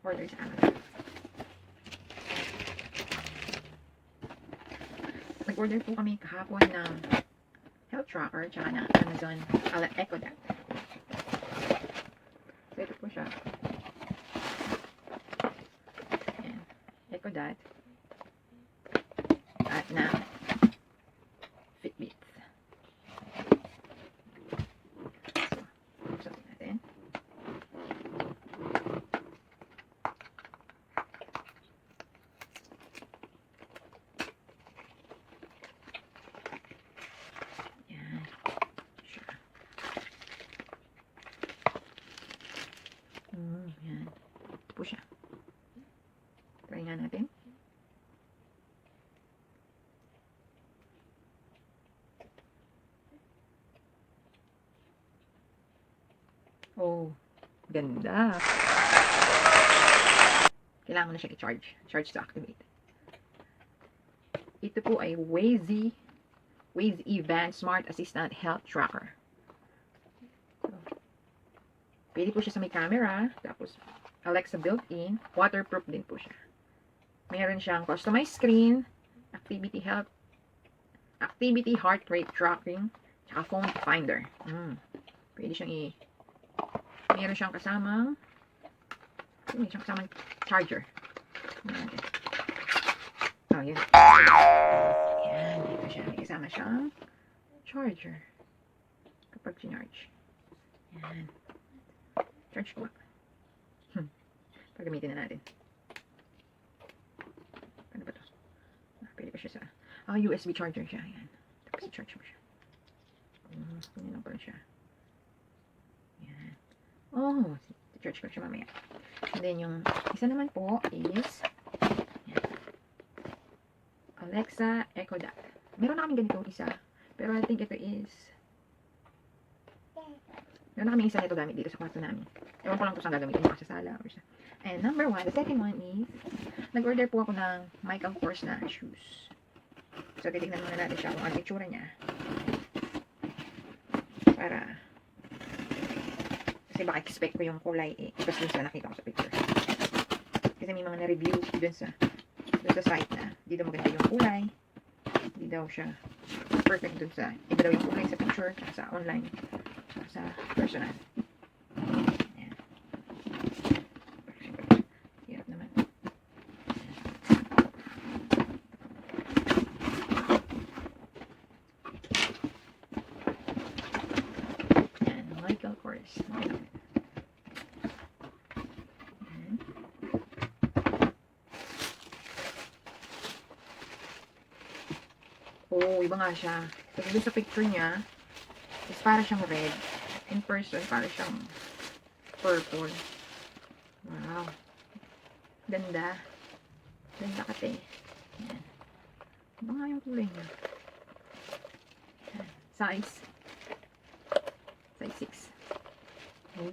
order sa Amazon. Nag-order po kami kahapon ng health tracker tsaka ng Amazon Echo Dot. So, ito po siya. Ayan. Echo Dot. At na Fitbit. So, buksan natin. Ayan. Siya. Ayan. Ito po siya. Try nga natin. Oh, ganda. Kailangan mo na siya i-charge. Charge to activate. Ito po ay Waze Band Smart Assistant Health Tracker. So, pwede po siya sa may camera. Tapos, Alexa built-in. Waterproof din po siya. Meron siyang customized screen, activity heart rate tracking, tsaka phone finder. Pwede siyang meron siyang kasamang charger. Oh, yun. Ayan, dito siya. May kasama siyang charger. Kapag sinarge. Ayan. Charge ko. Pagamitin na natin. Ano ba ito? Pwede pa siya sa USB charger siya. Ayan. Tapos i-charge mo siya. Ganyan lang pala siya. Ayan. Oh, i-charge ko siya mamaya. And then yung isa naman po is Alexa Echo Dot. Meron na kami ganito isa. Pero I think ito is meron na kami isa nito gamit dito sa kwarto namin. Ewan ko lang kung saan gagamitin ko sa sala or sa. And number 1, the second one is nag-order po ako ng Michael Kors na shoes. So titignan muna natin siya kung ano itsura niya. Para kasi baka expect ko yung kulay kasi dun sa nakita ko sa picture. Kasi may mga na-review dun sa site na hindi daw maganda yung kulay. Hindi daw siya perfect dun sa iba daw yung kulay sa picture tsaka sa online tsaka sa personal. Ayan. Hirap naman. Ayan, Michael Kors. Oh, iba nga siya. Kasi doon sa picture niya, is para siyang red. In person, para siyang purple. Wow. Ganda. Ganda kate. Ayan. Iba nga yung kulay niya. Size 6. Okay.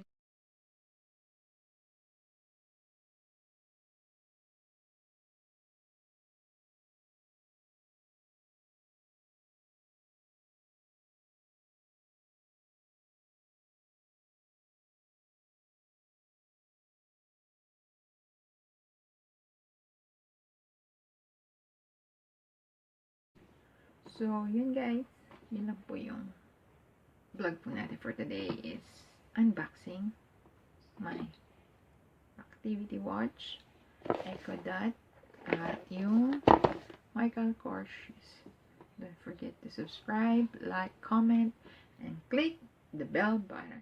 So, yun guys. Yun lang po yung vlog po natin for today is unboxing my activity watch, Echo Dot, at yung Michael Kors shoes. Don't forget to subscribe, like, comment, and click the bell button.